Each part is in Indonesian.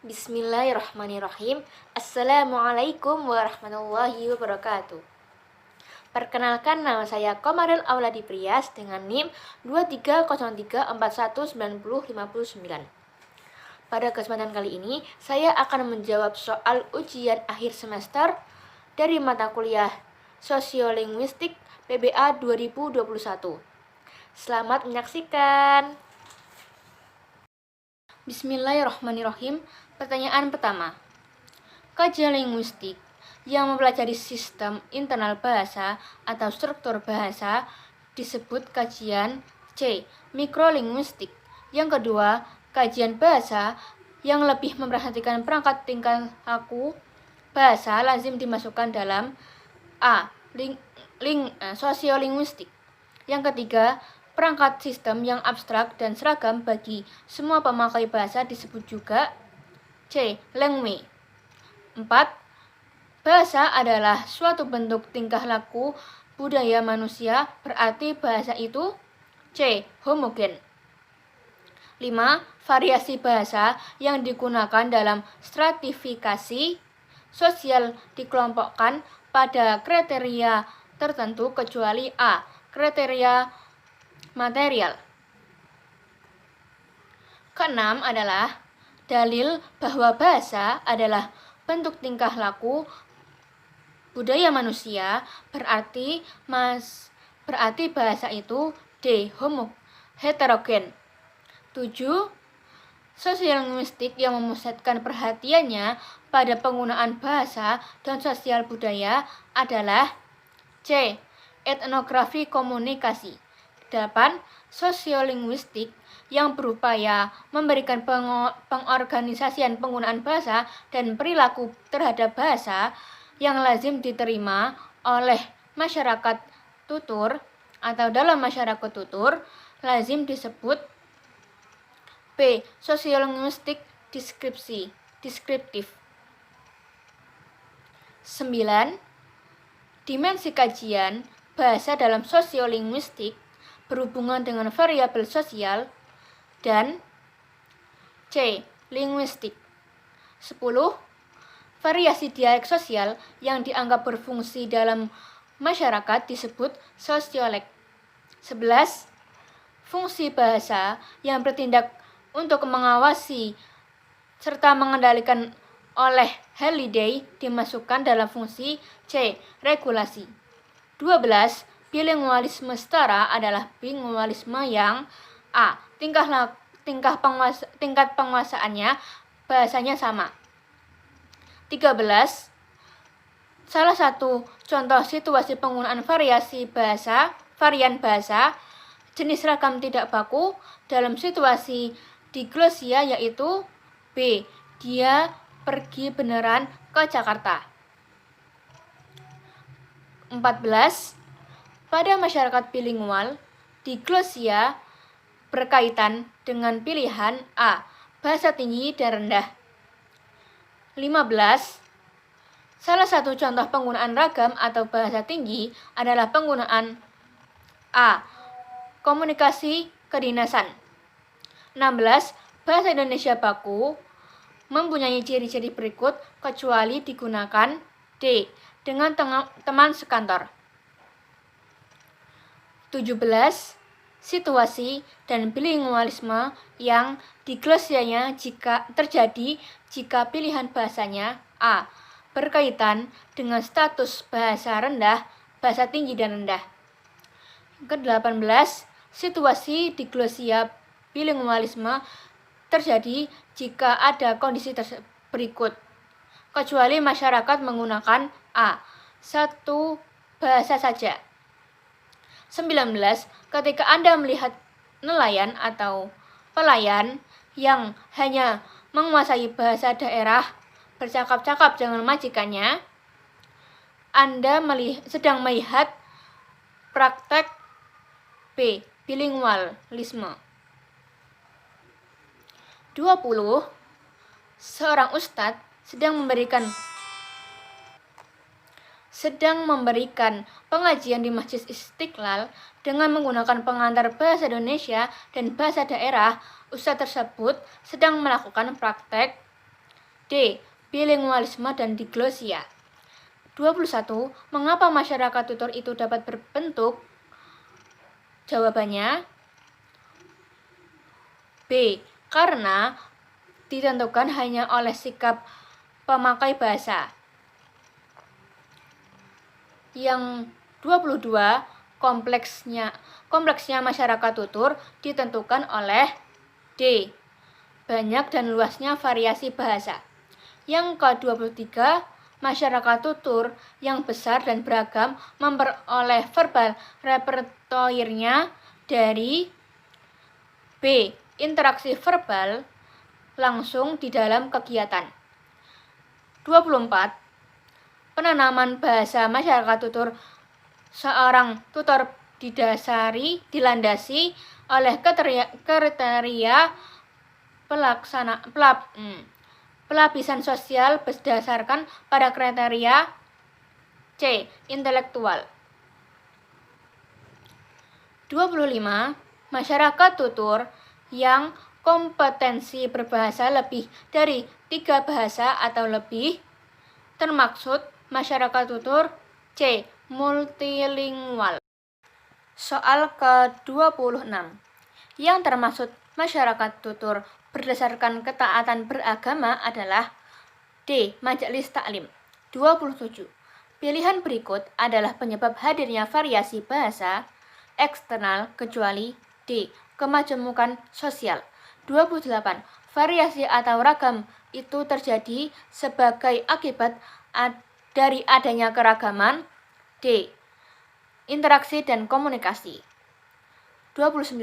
Bismillahirrahmanirrahim. Assalamualaikum warahmatullahi wabarakatuh. Perkenalkan, nama saya Komaril Auladi Priyas dengan NIM 2303419059. Pada kesempatan kali ini, saya akan menjawab soal ujian akhir semester dari mata kuliah Sosiolinguistik PBA 2021. Selamat menyaksikan. Bismillahirrahmanirrahim. Pertanyaan pertama. Kajian linguistik yang mempelajari sistem internal bahasa atau struktur bahasa disebut kajian C. Mikrolinguistik. Yang kedua, kajian bahasa yang lebih memperhatikan perangkat tingkah laku bahasa lazim dimasukkan dalam A. Sosiolinguistik. Yang ketiga, perangkat sistem yang abstrak dan seragam bagi semua pemakai bahasa disebut juga C. Language. 4. Bahasa adalah suatu bentuk tingkah laku budaya manusia, berarti bahasa itu C. Homogen. 5. Variasi bahasa yang digunakan dalam stratifikasi sosial dikelompokkan pada kriteria tertentu kecuali A. Kriteria material. Keenam adalah dalil bahwa bahasa adalah bentuk tingkah laku budaya manusia, berarti bahasa itu D. Heterogen. 7. Sosiolinguistik yang memusatkan perhatiannya pada penggunaan bahasa dan sosial budaya adalah C. Etnografi komunikasi. 8. Sosiolinguistik yang berupaya memberikan pengorganisasian penggunaan bahasa dan perilaku terhadap bahasa yang lazim diterima oleh masyarakat tutur atau dalam masyarakat tutur lazim disebut B. Sosiolinguistik deskriptif. 9. Dimensi kajian bahasa dalam sosiolinguistik berhubungan dengan variabel sosial dan C. Linguistik. 10. Variasi dialek sosial yang dianggap berfungsi dalam masyarakat disebut sosiolek. 11. Fungsi bahasa yang bertindak untuk mengawasi serta mengendalikan oleh Halliday dimasukkan dalam fungsi C. Regulasi. 12. Bilingualisme setara adalah bilingualisme yang A. Tingkat penguasaannya bahasanya sama. 13. Salah satu contoh situasi penggunaan varian bahasa jenis ragam tidak baku dalam situasi diglosia yaitu B. Dia pergi beneran ke Jakarta. 14. Pada masyarakat bilingual, diglosia berkaitan dengan pilihan A. Bahasa tinggi dan rendah. 15. Salah satu contoh penggunaan ragam atau bahasa tinggi adalah penggunaan A. Komunikasi kedinasan. 16. Bahasa Indonesia baku mempunyai ciri-ciri berikut kecuali digunakan D. Dengan teman sekantor. 17. Situasi dan bilingualisme yang diglosianya terjadi jika pilihan bahasanya A. Berkaitan dengan status bahasa rendah, bahasa tinggi dan rendah. Ke-18. Situasi diglosia bilingualisme terjadi jika ada kondisi berikut, kecuali masyarakat menggunakan A. Satu bahasa saja. 19. Ketika Anda melihat nelayan atau pelayan yang hanya menguasai bahasa daerah bercakap-cakap dengan majikannya, Anda sedang melihat praktek B. Bilingualisme. 20. Seorang ustadz sedang memberikan pengajian di Masjid Istiqlal dengan menggunakan pengantar bahasa Indonesia dan bahasa daerah. Ustadz tersebut sedang melakukan praktek D. Bilingualisme dan diglosia. 21. Mengapa masyarakat tutur itu dapat berbentuk? Jawabannya B. Karena ditentukan hanya oleh sikap pemakai bahasa. Yang 22. Kompleksnya masyarakat tutur ditentukan oleh D. Banyak dan luasnya variasi bahasa. Yang ke-23. Masyarakat tutur yang besar dan beragam memperoleh verbal repertoirnya dari B. Interaksi verbal langsung di dalam kegiatan. 24. Penanaman bahasa masyarakat tutur seorang tutor dilandasi oleh kriteria pelapisan sosial berdasarkan pada kriteria C. Intelektual. 25. Masyarakat tutur yang kompetensi berbahasa lebih dari 3 bahasa atau lebih termaksud masyarakat tutur C. Multilingual. Soal ke-26. Yang termaksud masyarakat tutur berdasarkan ketaatan beragama adalah D. Majelis Taklim. 27. Pilihan berikut adalah penyebab hadirnya variasi bahasa eksternal kecuali D. Kemajemukan sosial. 28. Variasi atau ragam itu terjadi sebagai akibat dari adanya keragaman. D. Interaksi dan komunikasi. 29.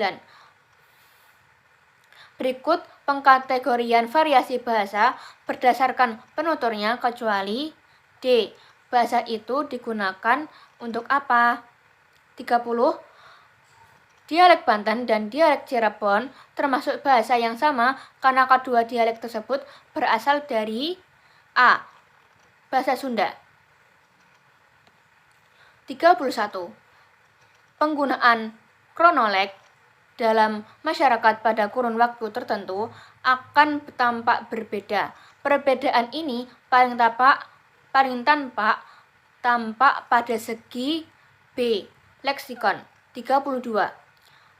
Berikut pengkategorian variasi bahasa berdasarkan penuturnya kecuali D. Bahasa itu digunakan untuk apa? 30. Dialek Banten dan dialek Cirebon termasuk bahasa yang sama karena kedua dialek tersebut berasal dari A. Bahasa Sunda. 31. Penggunaan kronolog dalam masyarakat pada kurun waktu tertentu akan tampak berbeda. Perbedaan ini paling tampak pada segi B. Leksikon. 32.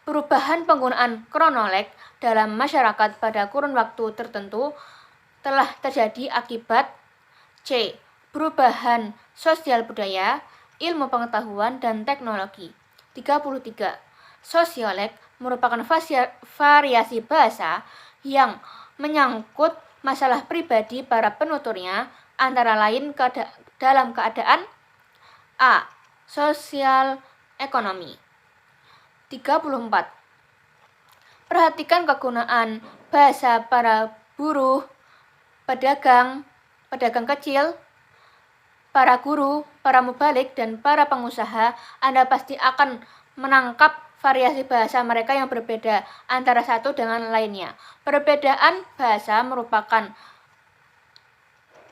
Perubahan penggunaan kronolog dalam masyarakat pada kurun waktu tertentu telah terjadi akibat C. Perubahan sosial budaya, ilmu pengetahuan, dan teknologi. 33. Sosiolog merupakan variasi bahasa yang menyangkut masalah pribadi para penuturnya, antara lain dalam keadaan A. Sosial ekonomi. 34. Perhatikan kegunaan bahasa para buruh, pedagang kecil, para guru, para mubalik, dan para pengusaha. Anda pasti akan menangkap variasi bahasa mereka yang berbeda antara satu dengan lainnya. Perbedaan bahasa merupakan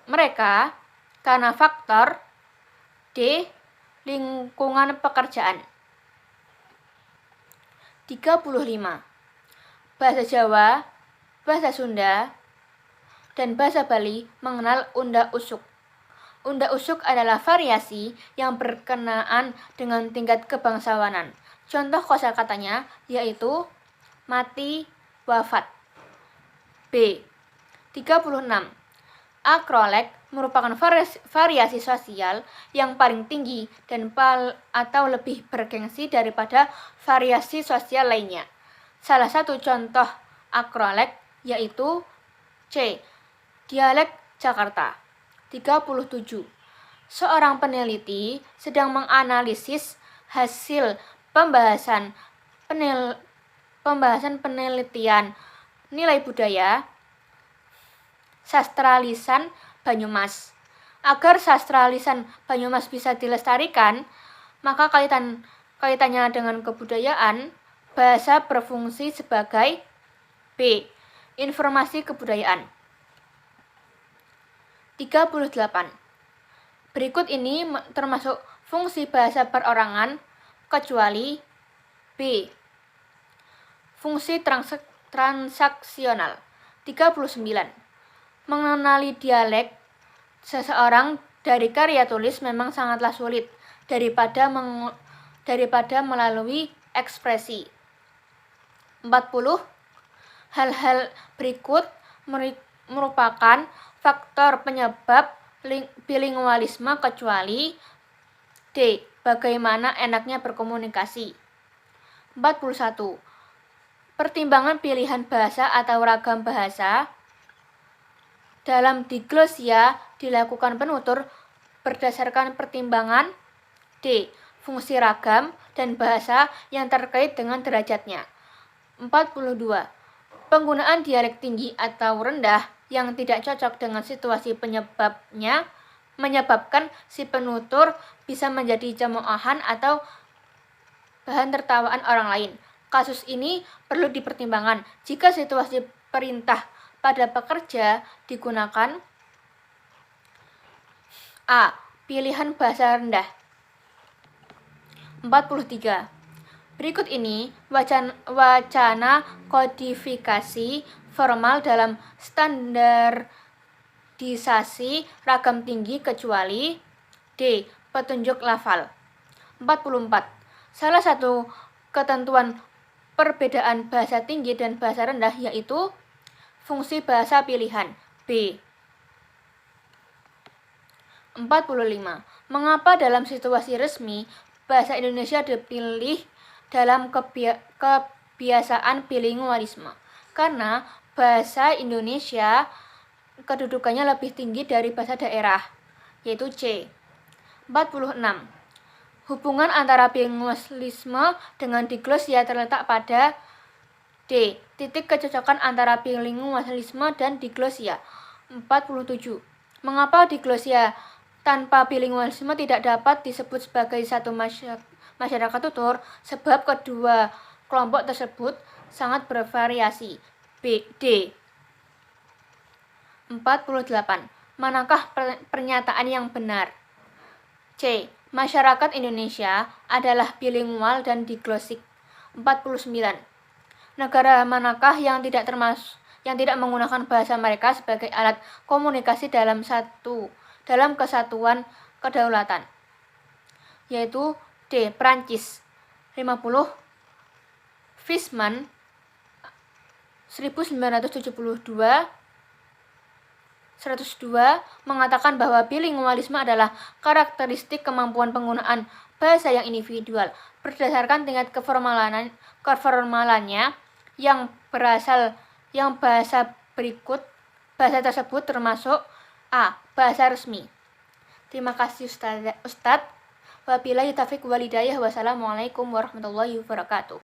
mereka karena faktor D. Lingkungan pekerjaan. 35. Bahasa Jawa, bahasa Sunda, dan bahasa Bali mengenal unda-usuk. Unda-usuk adalah variasi yang berkenaan dengan tingkat kebangsawanan. Contoh kosakatanya yaitu mati, wafat. B. 36. Akroleg merupakan variasi sosial yang paling tinggi dan atau lebih bergengsi daripada variasi sosial lainnya. Salah satu contoh akroleg yaitu C. Dialek Jakarta. 37. Seorang peneliti sedang menganalisis hasil pembahasan penelitian nilai budaya sastra lisan Banyumas. Agar sastra lisan Banyumas bisa dilestarikan, maka kaitannya dengan kebudayaan, bahasa berfungsi sebagai B. Informasi kebudayaan. 38. Berikut ini termasuk fungsi bahasa perorangan kecuali B. Fungsi transaksional. 39. Mengenali dialek seseorang dari karya tulis memang sangatlah sulit daripada melalui ekspresi. 40. Hal-hal berikut merupakan faktor penyebab bilingualisme kecuali D. Bagaimana enaknya berkomunikasi. 41. Pertimbangan pilihan bahasa atau ragam bahasa. Dalam diglosia dilakukan penutur berdasarkan pertimbangan D. Fungsi ragam dan bahasa yang terkait dengan derajatnya. 42. Penggunaan dialek tinggi atau rendah yang tidak cocok dengan situasi penyebabnya menyebabkan si penutur bisa menjadi cemoohan atau bahan tertawaan orang lain. Kasus ini perlu dipertimbangkan jika situasi perintah pada pekerja digunakan. A. Pilihan bahasa rendah. 43. Berikut ini wacana kodifikasi formal dalam standarisasi ragam tinggi kecuali D. Petunjuk lafal. 44. Salah satu ketentuan perbedaan bahasa tinggi dan bahasa rendah yaitu fungsi bahasa pilihan. B. 45. Mengapa dalam situasi resmi bahasa Indonesia dipilih dalam kebiasaan bilingualisme? Karena bahasa Indonesia kedudukannya lebih tinggi dari bahasa daerah, yaitu C. 46. Hubungan antara bilingualisme dengan diglosia terletak pada D. Titik kecocokan antara bilingualisme dan diglosia. 47. Mengapa diglosia tanpa bilingualisme tidak dapat disebut sebagai satu masyarakat tutur? Sebab kedua kelompok tersebut sangat bervariasi. D. 48. Manakah pernyataan yang benar? C. Masyarakat Indonesia adalah bilingual dan diglosik. 49. Negara manakah yang tidak menggunakan bahasa mereka sebagai alat komunikasi dalam kesatuan kedaulatan? Yaitu D. Prancis. 50. Fishman 1972 102 mengatakan bahwa bilingualisme adalah karakteristik kemampuan penggunaan bahasa yang individual berdasarkan tingkat keformalannya yang bahasa tersebut termasuk A. Bahasa resmi. Terima kasih Ustadz. Wabillahi taufiq wal hidayah. Wassalamualaikum warahmatullahi wabarakatuh.